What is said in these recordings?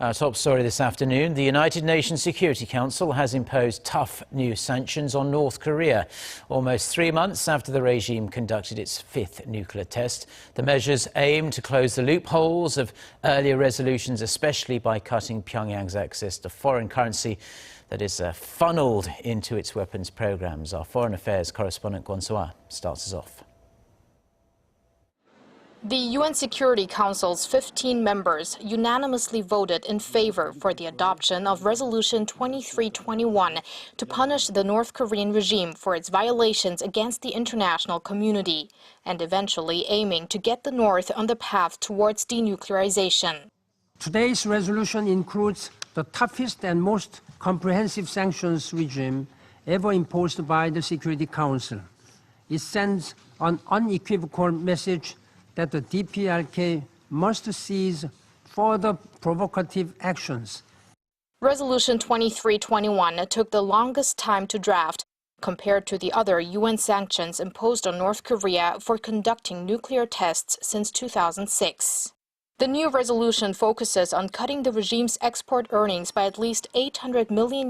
Our top story this afternoon, the United Nations Security Council has imposed tough new sanctions on North Korea. Almost 3 months after the regime conducted its fifth nuclear test, the measures aim to close the loopholes of earlier resolutions, especially by cutting Pyongyang's access to foreign currency that is funneled into its weapons programs. Our foreign affairs correspondent Kwon Soa starts us off. The UN Security Council's 15 members unanimously voted in favor for the adoption of Resolution 2321 to punish the North Korean regime for its violations against the international community, and eventually aiming to get the North on the path towards denuclearization. Today's resolution includes the toughest and most comprehensive sanctions regime ever imposed by the Security Council. It sends an unequivocal message that the DPRK must cease further provocative actions. Resolution 2321 took the longest time to draft compared to the other UN sanctions imposed on North Korea for conducting nuclear tests since 2006. The new resolution focuses on cutting the regime's export earnings by at least $800 million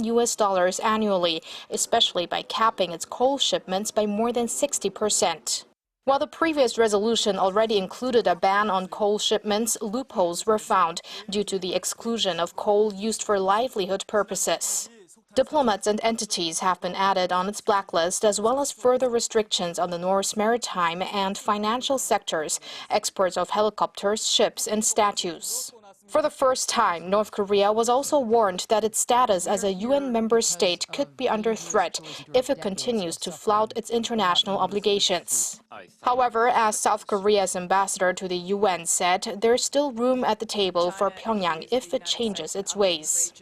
annually, especially by capping its coal shipments by more than 60%. While the previous resolution already included a ban on coal shipments, loopholes were found due to the exclusion of coal used for livelihood purposes. Diplomats and entities have been added on its blacklist, as well as further restrictions on the North's maritime and financial sectors, exports of helicopters, ships, and statues. For the first time, North Korea was also warned that its status as a UN member state could be under threat if it continues to flout its international obligations. However, as South Korea's ambassador to the UN said, there's still room at the table for Pyongyang if it changes its ways.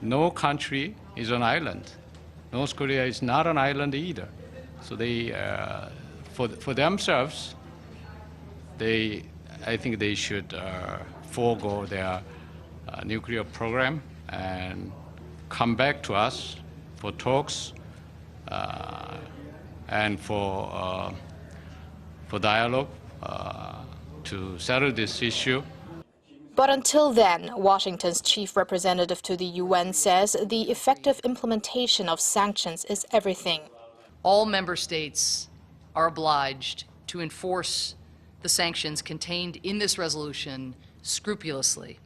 No country is an island. North Korea is not an island either. So they, for themselves, I think they should forego their nuclear program and come back to us for talks and for dialogue to settle this issue. But until then, Washington's chief representative to the UN says the effective implementation of sanctions is everything. All member states are obliged to enforce the sanctions contained in this resolution scrupulously,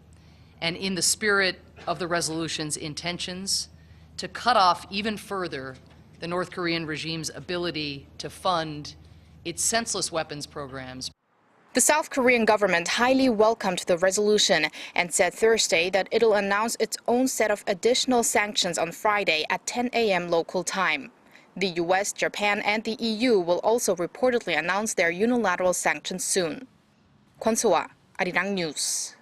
and in the spirit of the resolution's intentions, to cut off even further the North Korean regime's ability to fund its senseless weapons programs. The South Korean government highly welcomed the resolution and said Thursday that it'll announce its own set of additional sanctions on Friday at 10 a.m. local time. The US, Japan, and the EU will also reportedly announce their unilateral sanctions soon. Kwon Soa, Arirang News.